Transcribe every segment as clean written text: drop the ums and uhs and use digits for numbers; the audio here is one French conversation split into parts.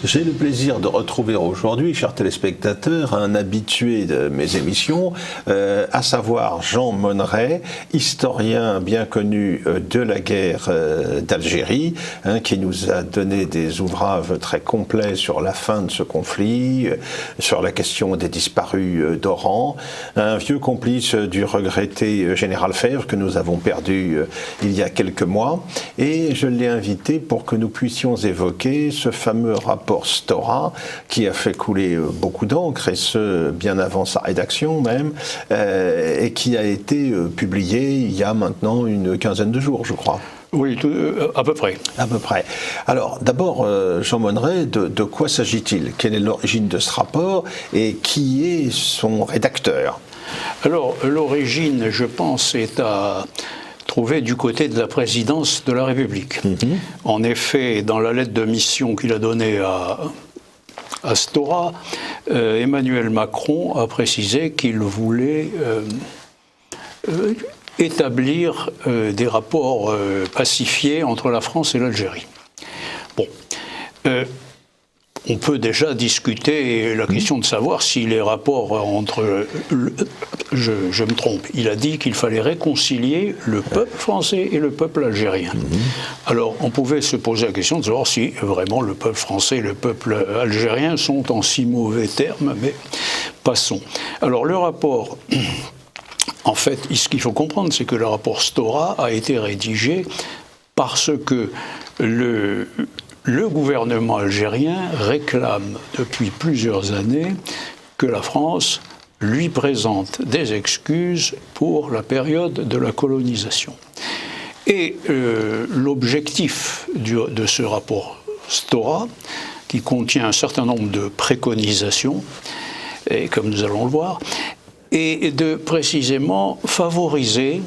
J'ai le plaisir de retrouver aujourd'hui, chers téléspectateurs, un habitué de mes émissions, à savoir Jean Monneret, historien bien connu de la guerre d'Algérie, qui nous a donné des ouvrages très complets sur la fin de ce conflit, sur la question des disparus d'Oran, un vieux complice du regretté général Fèvre que nous avons perdu il y a quelques mois, et je l'ai invité pour que nous puissions évoquer ce fameux rapport Stora, qui a fait couler beaucoup d'encre, et ce, bien avant sa rédaction même, et qui a été publié il y a maintenant une quinzaine de jours, je crois. Oui, à peu près. À peu près. Alors, d'abord, Jean Monneret, de quoi s'agit-il? Quelle est l'origine de ce rapport et qui est son rédacteur? Alors, l'origine, je pense, est à trouvé du côté de la présidence de la République. En effet, dans la lettre de mission qu'il a donnée à Stora, Emmanuel Macron a précisé qu'il voulait établir des rapports pacifiés entre la France et l'Algérie. Bon. On peut déjà discuter la question de savoir si les rapports entre... Je me trompe, il a dit qu'il fallait réconcilier le peuple français et le peuple algérien. Alors on pouvait se poser la question de savoir si vraiment le peuple français et le peuple algérien sont en si mauvais termes, mais passons. Alors le rapport... En fait, ce qu'il faut comprendre, c'est que le rapport Stora a été rédigé parce que le gouvernement algérien réclame depuis plusieurs années que la France lui présente des excuses pour la période de la colonisation. Et l'objectif de ce rapport Stora, qui contient un certain nombre de préconisations, et comme nous allons le voir, est de précisément favoriser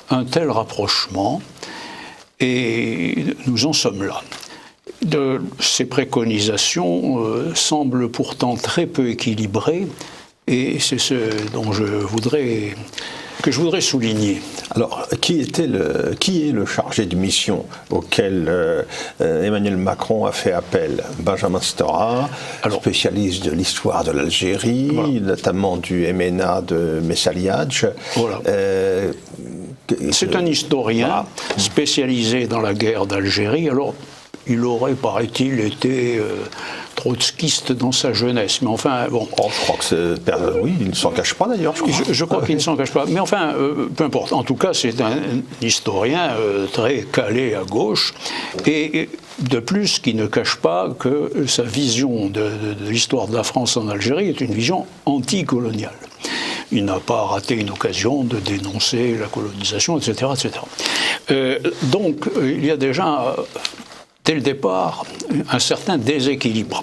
un tel rapprochement, et nous en sommes là. Ces préconisations semblent pourtant très peu équilibrées, et c'est ce dont je voudrais souligner. Alors, qui est le chargé de mission auquel Emmanuel Macron a fait appel? Benjamin Stora, spécialiste de l'histoire de l'Algérie, voilà, notamment du MNA de Messaliadj. Voilà. C'est un historien spécialisé dans la guerre d'Algérie. Alors, il aurait, paraît-il, été trotskiste dans sa jeunesse. Mais enfin, bon... Oh, je crois que c'est... Oui, il ne s'en cache pas d'ailleurs, je crois. Je crois qu'il ne s'en cache pas. Mais enfin, peu importe. En tout cas, c'est un historien très calé à gauche. Et de plus, qui ne cache pas que sa vision de l'histoire de la France en Algérie est une vision anticoloniale. Il n'a pas raté une occasion de dénoncer la colonisation, etc. etc. Donc, il y a déjà... dès le départ, un certain déséquilibre.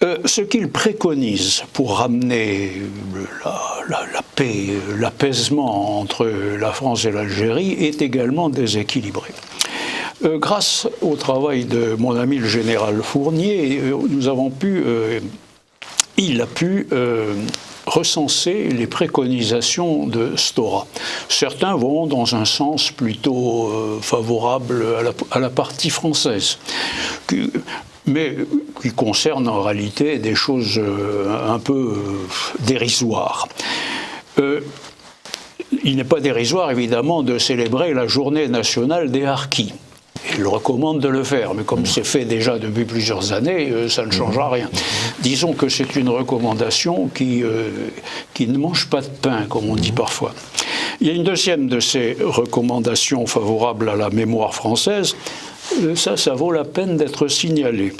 Ce qu'il préconise pour ramener la paix, l'apaisement entre la France et l'Algérie est également déséquilibré. Grâce au travail de mon ami le général Fournier, il a pu recenser les préconisations de Stora. Certains vont dans un sens plutôt favorable à la partie française, mais qui concerne en réalité des choses un peu dérisoires. Il n'est pas dérisoire, évidemment, de célébrer la journée nationale des harkis. Il recommande de le faire, mais comme c'est fait déjà depuis plusieurs années, ça ne changera rien. Disons que c'est une recommandation qui ne mange pas de pain, comme on dit parfois. Il y a une deuxième de ces recommandations favorables à la mémoire française, ça vaut la peine d'être signalé.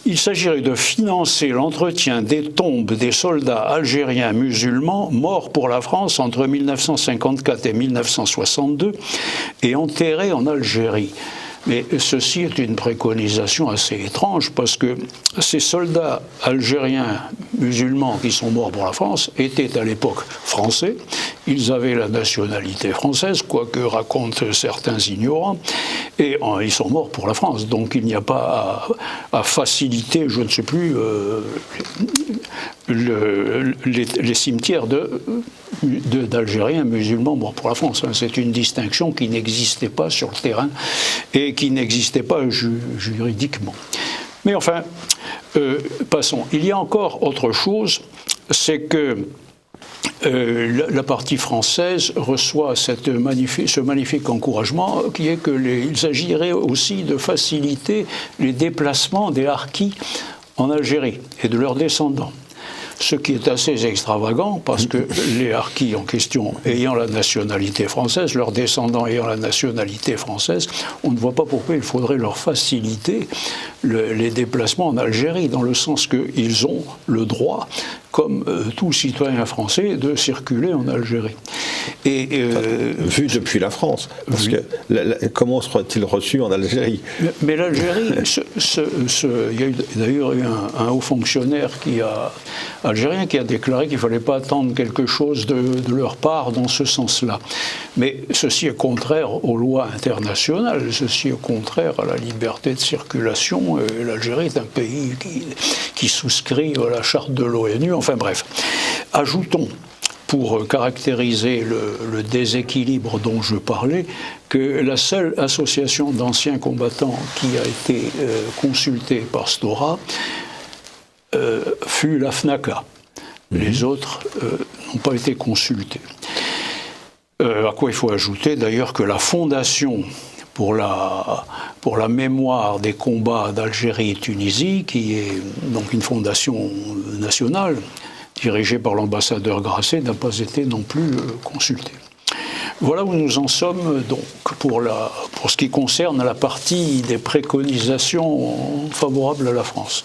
Il s'agirait de financer l'entretien des tombes des soldats algériens musulmans morts pour la France entre 1954 et 1962 et enterrés en Algérie. Mais ceci est une préconisation assez étrange parce que ces soldats algériens musulmans qui sont morts pour la France étaient à l'époque français. Ils avaient la nationalité française, quoique racontent certains ignorants, et ils sont morts pour la France. Donc il n'y a pas à faciliter, je ne sais plus, les cimetières d'Algériens musulmans morts pour la France. C'est une distinction qui n'existait pas sur le terrain et qui n'existait pas juridiquement. Mais enfin, passons. Il y a encore autre chose, c'est que la partie française reçoit ce magnifique encouragement qui est qu'il s'agirait aussi de faciliter les déplacements des harkis en Algérie et de leurs descendants. Ce qui est assez extravagant parce que les harkis en question ayant la nationalité française, leurs descendants ayant la nationalité française, on ne voit pas pourquoi il faudrait leur faciliter les déplacements en Algérie, dans le sens qu'ils ont le droit, comme tout citoyen français, de circuler en Algérie. Vu depuis la France, parce que comment sera-t-il reçu en Algérie? Mais l'Algérie, il y a d'ailleurs eu un haut fonctionnaire algérien qui a déclaré qu'il ne fallait pas attendre quelque chose de leur part dans ce sens-là. Mais ceci est contraire aux lois internationales, ceci est contraire à la liberté de circulation. L'Algérie est un pays qui souscrit à la charte de l'ONU, enfin bref. Ajoutons, pour caractériser le déséquilibre dont je parlais, que la seule association d'anciens combattants qui a été consultée par Stora fut la FNACA. Les autres n'ont pas été consultés. À quoi il faut ajouter d'ailleurs que la fondation pour la mémoire des combats d'Algérie et Tunisie, qui est donc une fondation nationale, dirigée par l'ambassadeur Grasset, n'a pas été non plus consultée. Voilà où nous en sommes donc pour ce qui concerne la partie des préconisations favorables à la France.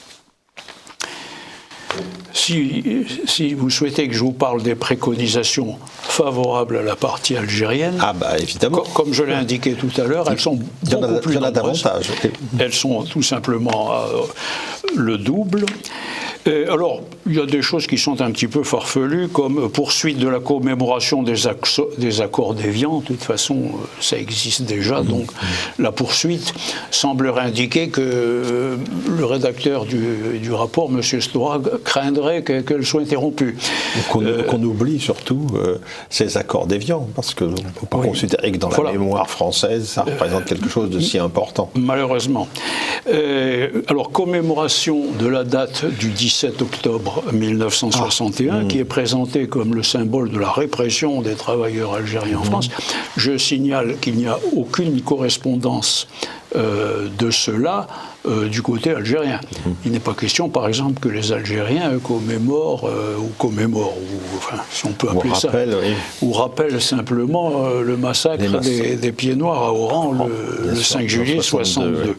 Si vous souhaitez que je vous parle des préconisations favorables à la partie algérienne, évidemment. Comme je l'ai indiqué tout à l'heure, elles sont beaucoup plus nombreuses. Elles sont tout simplement le double. Alors, il y a des choses qui sont un petit peu farfelues, comme poursuite de la commémoration des accords d'Évian. De toute façon, ça existe déjà, donc la poursuite semblerait indiquer que le rédacteur du rapport, M. Stora, craindrait qu'elle soit interrompue. Qu'on oublie surtout ces accords d'Évian, parce qu'on ne peut pas considérer que dans la mémoire française, ça représente quelque chose de si important. Malheureusement. Alors, commémoration de la date du 17 octobre 1961, qui est présentée comme le symbole de la répression des travailleurs algériens en France. Je signale qu'il n'y a aucune correspondance de cela du côté algérien. Il n'est pas question, par exemple, que les Algériens commémorent, enfin, si on peut appeler ça, ou rappellent simplement le massacre des Pieds Noirs à Oran le 5 juillet 62.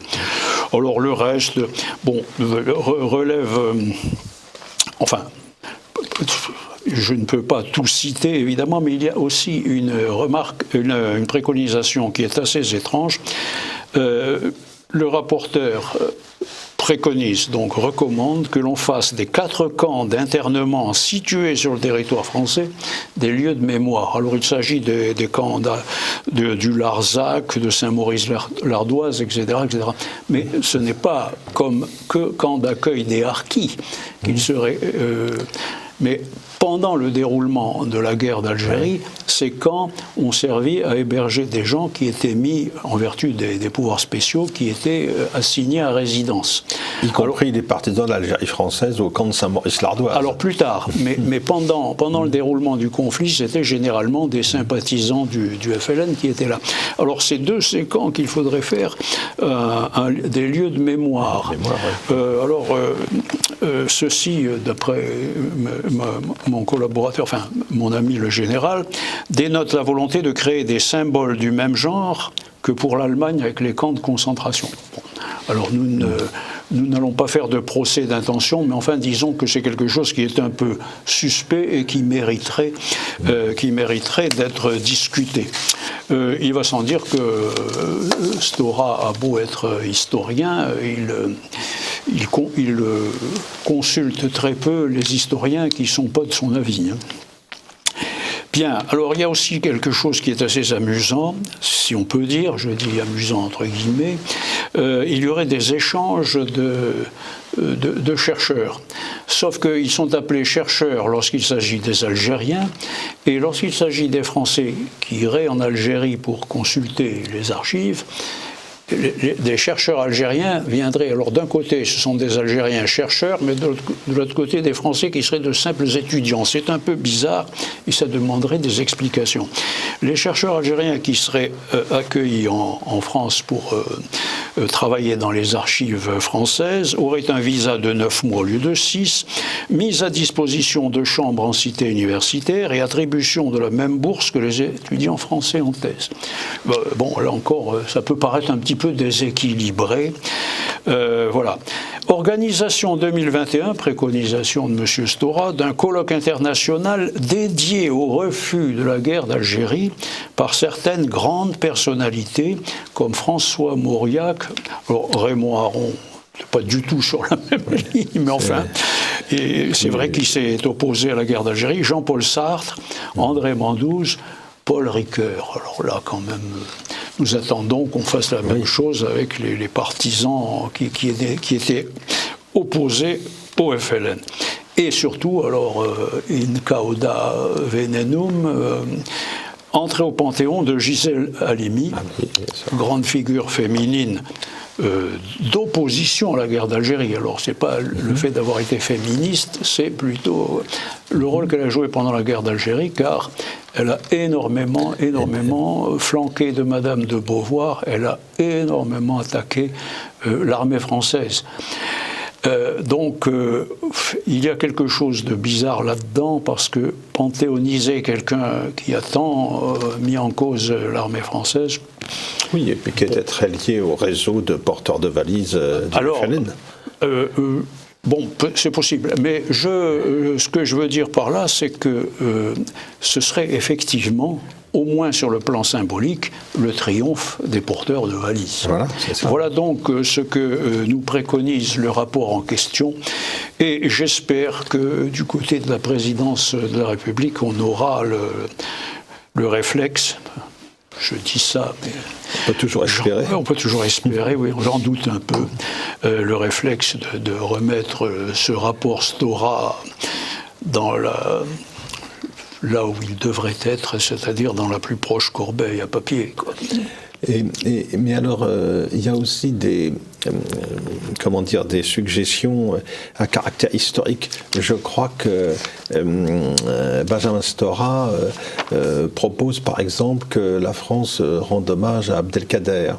Alors le reste, relève... enfin, je ne peux pas tout citer, évidemment, mais il y a aussi une préconisation qui est assez étrange. Le rapporteur recommande que l'on fasse des 4 camps d'internement situés sur le territoire français des lieux de mémoire. Alors il s'agit des camps du Larzac, de Saint-Maurice-l'Ardoise, etc., etc. Mais ce n'est pas comme que camp d'accueil des harkis qu'il serait... mais pendant le déroulement de la guerre d'Algérie, ces camps ont servi à héberger des gens qui étaient mis, en vertu des pouvoirs spéciaux, qui étaient assignés à résidence. Y compris les partisans de l'Algérie française au camp de Saint-Maurice-l'Ardoise. Alors plus tard, mais pendant le déroulement du conflit, c'était généralement des sympathisants du FLN qui étaient là. Alors c'est de ces camps qu'il faudrait faire des lieux de mémoire. Ceci, d'après mon collaborateur, enfin mon ami le général, dénote la volonté de créer des symboles du même genre que pour l'Allemagne avec les camps de concentration. Bon. Alors nous n'allons pas faire de procès d'intention, mais enfin disons que c'est quelque chose qui est un peu suspect et qui mériterait d'être discuté. Il va sans dire que Stora a beau être historien, il consulte très peu les historiens qui ne sont pas de son avis. Bien, alors il y a aussi quelque chose qui est assez amusant, si on peut dire, je dis amusant entre guillemets, il y aurait des échanges de chercheurs. Sauf qu'ils sont appelés chercheurs lorsqu'il s'agit des Algériens, et lorsqu'il s'agit des Français qui iraient en Algérie pour consulter les archives, des chercheurs algériens viendraient. Alors d'un côté, ce sont des Algériens chercheurs, mais de l'autre côté, des Français qui seraient de simples étudiants. C'est un peu bizarre et ça demanderait des explications. Les chercheurs algériens qui seraient accueillis en France pour travailler dans les archives françaises auraient un visa de 9 mois au lieu de 6, mise à disposition de chambres en cité universitaire et attribution de la même bourse que les étudiants français en thèse. Bon, là encore, ça peut paraître un petit peu déséquilibré. Voilà. Organisation 2021, préconisation de M. Stora, d'un colloque international dédié au refus de la guerre d'Algérie par certaines grandes personnalités comme François Mauriac, alors Raymond Aron, pas du tout sur la même ligne, mais enfin, et c'est vrai qu'il s'est opposé à la guerre d'Algérie, Jean-Paul Sartre, André Mandouze, Paul Ricoeur. Alors là, quand même, nous attendons qu'on fasse la même chose avec les partisans qui étaient opposés au FLN. Et surtout, alors, in cauda venenum, entrée au Panthéon de Gisèle Halimi, grande figure féminine d'opposition à la guerre d'Algérie. Alors, c'est pas le fait d'avoir été féministe, c'est plutôt le rôle qu'elle a joué pendant la guerre d'Algérie, car elle a énormément flanqué de Madame de Beauvoir, elle a énormément attaqué l'armée française. Donc, il y a quelque chose de bizarre là-dedans, parce que panthéoniser quelqu'un qui a tant mis en cause l'armée française... Oui, et puis qui était très lié au réseau de porteurs de valises du FLN. Bon, c'est possible, mais ce que je veux dire par là, c'est que ce serait effectivement, au moins sur le plan symbolique, le triomphe des porteurs de valises. Voilà, c'est ça. Voilà donc ce que nous préconise le rapport en question, et j'espère que du côté de la présidence de la République, on aura le réflexe. Je dis ça, mais... On peut toujours espérer. On peut toujours espérer, oui, j'en doute un peu. Le réflexe de remettre ce rapport Stora dans là où il devrait être, c'est-à-dire dans la plus proche corbeille à papier, quoi. Mais alors, il y a aussi des suggestions à caractère historique. Je crois que Benjamin Stora propose, par exemple, que la France rende hommage à Abdelkader.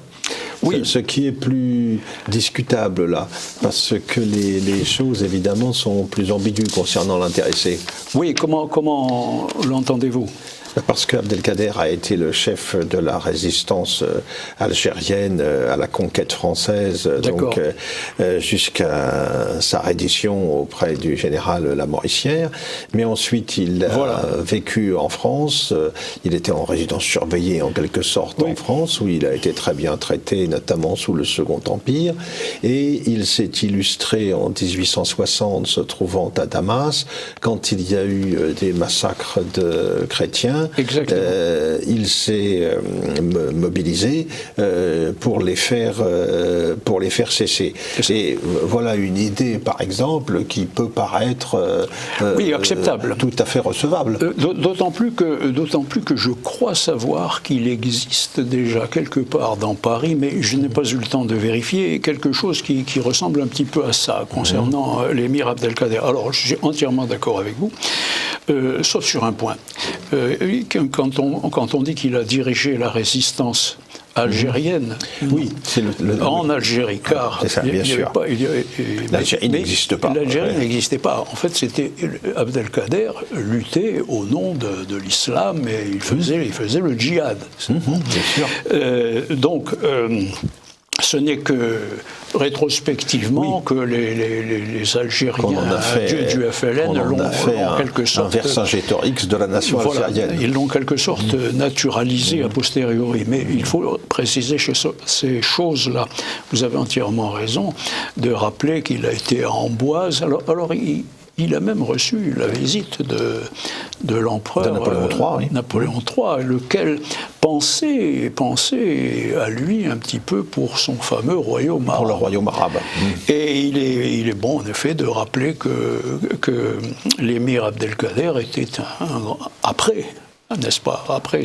Oui. Ce qui est plus discutable là, parce que les choses évidemment sont plus ambiguës concernant l'intéressé. Oui, comment l'entendez-vous ? Parce qu'Abdelkader a été le chef de la résistance algérienne à la conquête française, donc jusqu'à sa reddition auprès du général Lamoricière. Mais ensuite, il a vécu en France. Il était en résidence surveillée, en quelque sorte, en France, où il a été très bien traité, notamment sous le Second Empire. Et il s'est illustré en 1860, se trouvant à Damas, quand il y a eu des massacres de chrétiens. Il s'est mobilisé pour les faire cesser. Et voilà une idée, par exemple, qui peut paraître acceptable, tout à fait recevable. D'autant plus que je crois savoir qu'il existe déjà quelque part dans Paris, mais je n'ai pas eu le temps de vérifier, quelque chose qui ressemble un petit peu à ça concernant l'émir Abdelkader. Alors, je suis entièrement d'accord avec vous, sauf sur un point. Quand on dit qu'il a dirigé la résistance algérienne, en Algérie, car l'Algérie n'existe pas. L'Algérie n'existait pas. En fait, c'était Abdelkader luttait au nom de l'islam et il faisait le djihad. Bien sûr. Donc, ce n'est que rétrospectivement que les Algériens du FLN l'ont en quelque sorte... un Vercingétorix de la nation algérienne. Ils l'ont en quelque sorte naturalisé a posteriori. Mais il faut préciser ces choses-là. Vous avez entièrement raison de rappeler qu'il a été à Amboise. Alors il a même reçu la visite de l'empereur Napoléon III, lequel pensait à lui un petit peu pour son fameux royaume arabe. Pour le royaume arabe. Et il est bon, en effet, de rappeler que l'émir Abdelkader était après n'est-ce pas? Après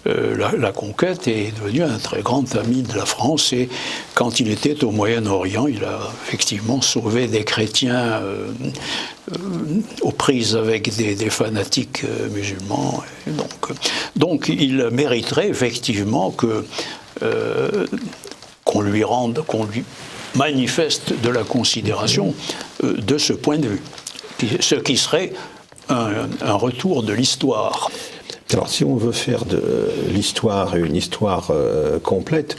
la conquête, est devenu un très grand ami de la France, et quand il était au Moyen-Orient, il a effectivement sauvé des chrétiens aux prises avec des fanatiques musulmans. Et donc il mériterait effectivement qu'on lui manifeste de la considération de ce point de vue, ce qui serait un retour de l'histoire. Alors, si on veut faire de l'histoire une histoire complète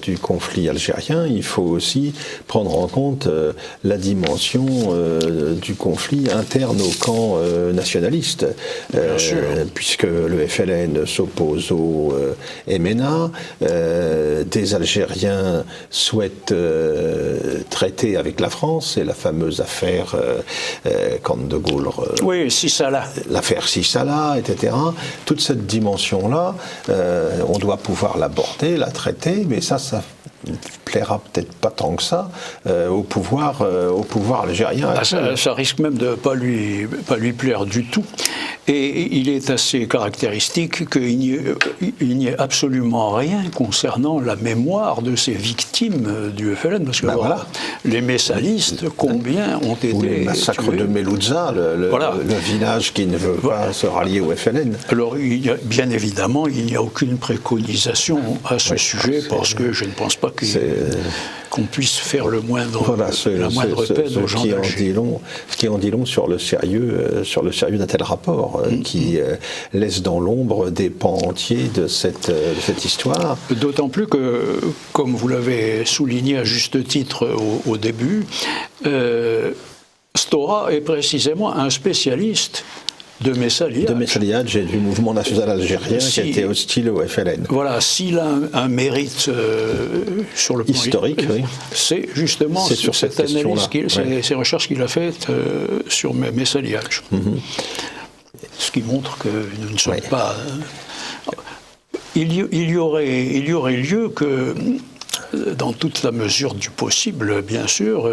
du conflit algérien, il faut aussi prendre en compte la dimension du conflit interne au camp nationaliste, puisque le FLN s'oppose au MNA, des Algériens souhaitent traiter avec la France, c'est la fameuse affaire quand De Gaulle... oui, Sissala. L'affaire Sissala, etc. Toute cette dimension-là, on doit pouvoir l'aborder, la traiter, mais ça plaira peut-être pas tant que ça au pouvoir algérien. Ça risque même de pas lui plaire du tout. Et il est assez caractéristique qu'il n'y ait absolument rien concernant la mémoire de ces victimes du FLN, parce que les messalistes, combien ont été tués. Le massacre de Melouza, le village qui ne veut pas se rallier au FLN. Alors, bien évidemment, il n'y a aucune préconisation à ce sujet, parce que je ne pense pas qu'on puisse faire la moindre peine aux gens d'Alger. Ce qui en dit long sur le sérieux d'un tel rapport, qui laisse dans l'ombre des pans entiers de cette histoire. D'autant plus que, comme vous l'avez souligné à juste titre au début, Stora est précisément un spécialiste de Messaliadj. De Messaliadj et du mouvement national algérien qui était hostile au FLN. Voilà, s'il a un mérite sur le plan historique, oui. C'est justement sur cette analyse, ces recherches qu'il a faites sur Messaliadj. Ce qui montre que nous ne sommes pas... Il y aurait lieu que, dans toute la mesure du possible, bien sûr,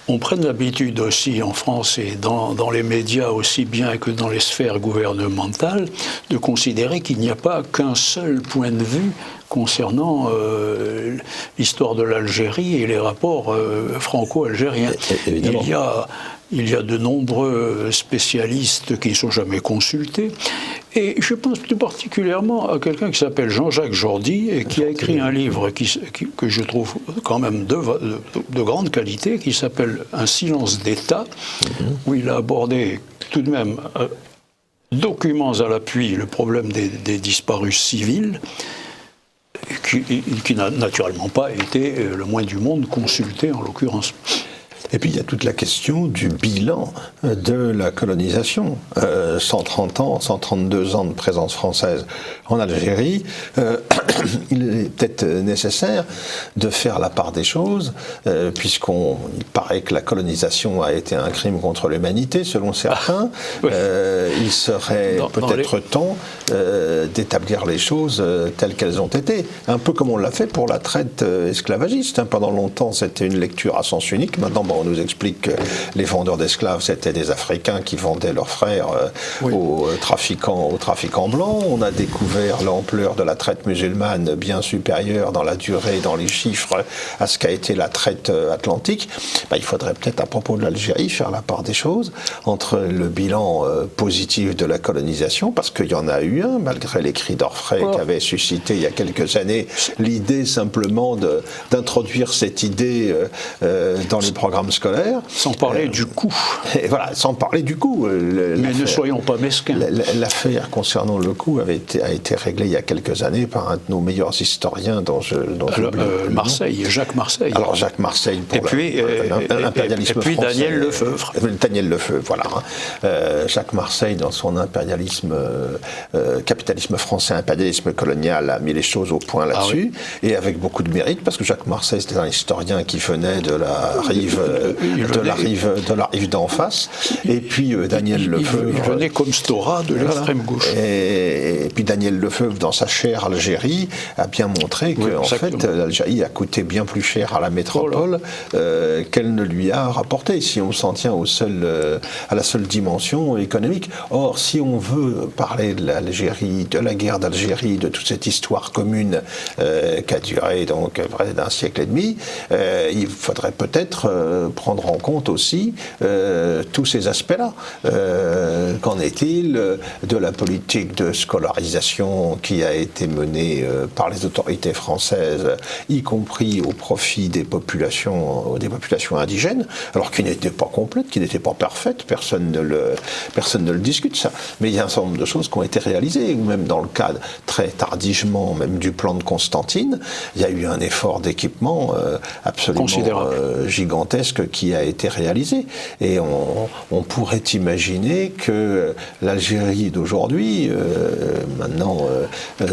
on prenne l'habitude aussi en France et dans les médias aussi bien que dans les sphères gouvernementales de considérer qu'il n'y a pas qu'un seul point de vue concernant l'histoire de l'Algérie et les rapports franco-algériens. Il y a de nombreux spécialistes qui ne sont jamais consultés. Et je pense tout particulièrement à quelqu'un qui s'appelle Jean-Jacques Jordi et qui a écrit un livre que je trouve quand même de grande qualité, qui s'appelle Un silence d'État, où il a abordé tout de même, documents à l'appui, le problème des disparus civils, qui n'a naturellement pas été le moins du monde consulté en l'occurrence. Et puis il y a toute la question du bilan de la colonisation. 130 ans, 132 ans de présence française en Algérie. Il est peut-être nécessaire de faire la part des choses, puisqu'il paraît que la colonisation a été un crime contre l'humanité, selon certains. Il serait peut-être temps d'établir les choses telles qu'elles ont été. Un peu comme on l'a fait pour la traite esclavagiste. Pendant longtemps, c'était une lecture à sens unique. Maintenant, on nous explique que les vendeurs d'esclaves, c'était des Africains qui vendaient leurs frères aux trafiquants blancs. On a découvert l'ampleur de la traite musulmane bien supérieure dans la durée, dans les chiffres, à ce qu'a été la traite atlantique. Il faudrait peut-être, à propos de l'Algérie, faire la part des choses entre le bilan positif de la colonisation, parce qu'il y en a eu un, malgré les cris d'orfraie qu'avait suscité il y a quelques années l'idée simplement d'introduire cette idée dans les programmes scolaires. Sans parler du coût. Et voilà, sans parler du coût. Mais ne soyons pas mesquins. L'affaire concernant le coût a été réglée il y a quelques années par un de nos meilleurs historiens dont Marseille, Jacques Marseille. Alors Jacques Marseille pour l'impérialisme français. Et puis Daniel Lefebvre. Daniel Lefebvre, voilà. Jacques Marseille, dans son impérialisme, capitalisme français, impérialisme colonial, a mis les choses au point là-dessus, et avec beaucoup de mérite, parce que Jacques Marseille, c'était un historien qui venait de la rive de la rive d'en face. Et puis Daniel Lefebvre. Il venait comme Stora de l'extrême gauche. Et puis Daniel Lefebvre, dans sa chère Algérie, a bien montré que en fait, l'Algérie a coûté bien plus cher à la métropole qu'elle ne lui a rapporté, si on s'en tient à la seule dimension économique. Or, si on veut parler de l'Algérie, de la guerre d'Algérie, de toute cette histoire commune qui a duré donc près d'un siècle et demi, il faudrait peut-être prendre en compte aussi tous ces aspects-là. Qu'en est-il de la politique de scolarisation qui a été menée par les autorités françaises, y compris au profit des populations indigènes, alors qui n'étaient pas complètes, qui n'étaient pas parfaites, personne ne le discute ça. Mais il y a un certain nombre de choses qui ont été réalisées, ou même dans le cadre très tardivement, même du plan de Constantine, il y a eu un effort d'équipement absolument gigantesque qui a été réalisé. Et on pourrait imaginer que l'Algérie d'aujourd'hui, maintenant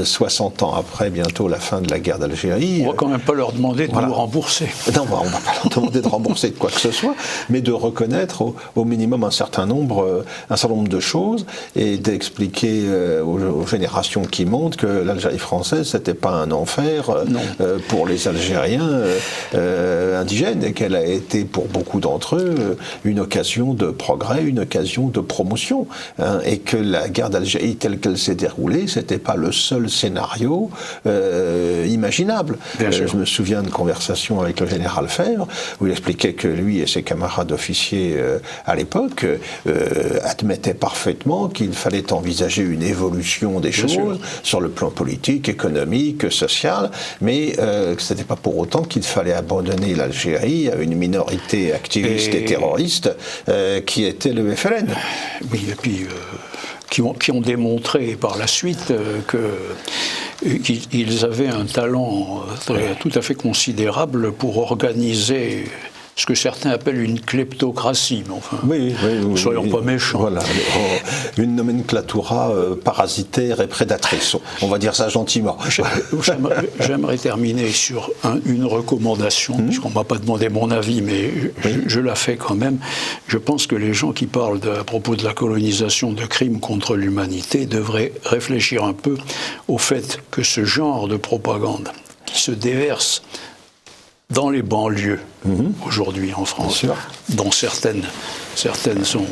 60 ans après bientôt la fin de la guerre d'Algérie... On va quand même pas leur demander de nous rembourser. Non, on ne va pas leur demander de rembourser de quoi que ce soit, mais de reconnaître au minimum un certain nombre de choses et d'expliquer aux générations qui montent que l'Algérie française, c'était pas un enfer pour les Algériens indigènes, et qu'elle a été pour beaucoup d'entre eux une occasion de progrès, une occasion de promotion, et que la guerre d'Algérie telle qu'elle s'est déroulée, c'était pas le seul scénario imaginable. Je me souviens de conversations avec le général Febvre où il expliquait que lui et ses camarades officiers à l'époque admettaient parfaitement qu'il fallait envisager une évolution des choses sur le plan politique, économique, social, mais que ce n'était pas pour autant qu'il fallait abandonner l'Algérie à une minorité activiste et terroriste qui était le FLN. Oui, et puis qui ont démontré par la suite qu'ils avaient un talent tout à fait considérable pour organiser ce que certains appellent une kleptocratie. Mais enfin, soyons pas méchants. Voilà, une nomenclatura parasitaire et prédatrice. On va dire ça gentiment. J'aimerais terminer sur une recommandation, puisqu'on ne m'a pas demandé mon avis, mais je la fais quand même. Je pense que les gens qui parlent à propos de la colonisation de crimes contre l'humanité devraient réfléchir un peu au fait que ce genre de propagande qui se déverse dans les banlieues, aujourd'hui en France, dont certaines sont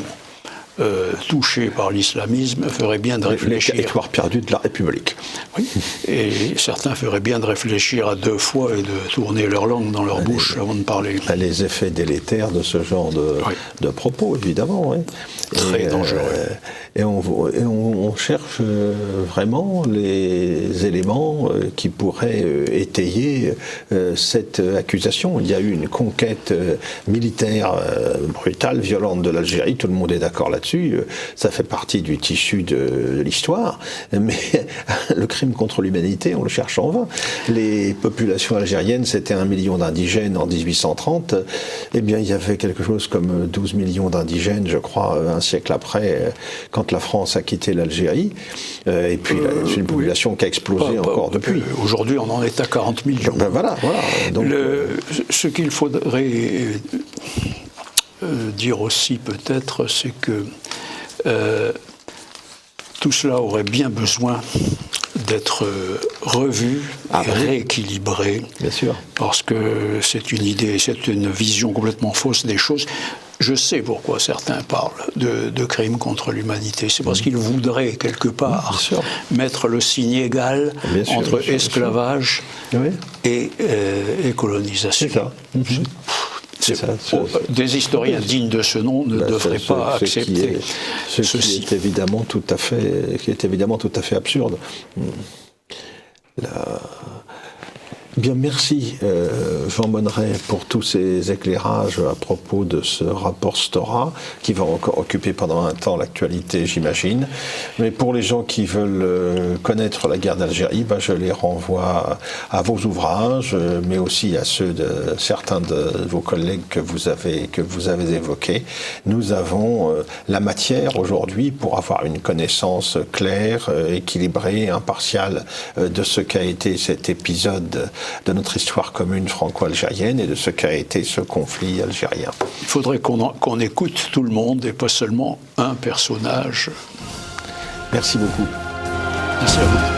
touchées par l'islamisme, ferait bien de réfléchir... Les territoires perdus de la République. Oui, et certains feraient bien de réfléchir à deux fois et de tourner leur langue dans leur bouche avant de parler. Les effets délétères de ce genre de propos, évidemment. Très dangereux. Et on cherche vraiment les éléments qui pourraient étayer cette accusation. Il y a eu une conquête militaire brutale, violente de l'Algérie, tout le monde est d'accord là-dessus, ça fait partie du tissu de l'histoire, mais le crime contre l'humanité, on le cherche en vain. Les populations algériennes, c'était 1 million d'indigènes en 1830, eh bien il y avait quelque chose comme 12 millions d'indigènes, je crois, un siècle après, quand la France a quitté l'Algérie, et puis c'est une population qui a explosé encore depuis. Aujourd'hui, on en est à 40 millions. Voilà. Donc, ce qu'il faudrait dire aussi peut-être, c'est que tout cela aurait bien besoin d'être revu et rééquilibré. Bien sûr. Parce que c'est une idée, c'est une vision complètement fausse des choses. Je sais pourquoi certains parlent de crimes contre l'humanité. C'est parce qu'ils voudraient, quelque part, mettre le signe égal entre esclavage et colonisation. C'est ça. Des historiens dignes de ce nom ne devraient pas accepter ceci. Qui est évidemment tout à fait absurde. Bien, merci Jean Monneret pour tous ces éclairages à propos de ce rapport Stora qui va encore occuper pendant un temps l'actualité, j'imagine. Mais pour les gens qui veulent connaître la guerre d'Algérie, je les renvoie à vos ouvrages, mais aussi à ceux de certains de vos collègues que vous avez évoqués. Nous avons la matière aujourd'hui pour avoir une connaissance claire, équilibrée, impartiale de ce qu'a été cet épisode de notre histoire commune franco-algérienne et de ce qu'a été ce conflit algérien. Il faudrait qu'on écoute tout le monde et pas seulement un personnage. Merci beaucoup. Merci à vous.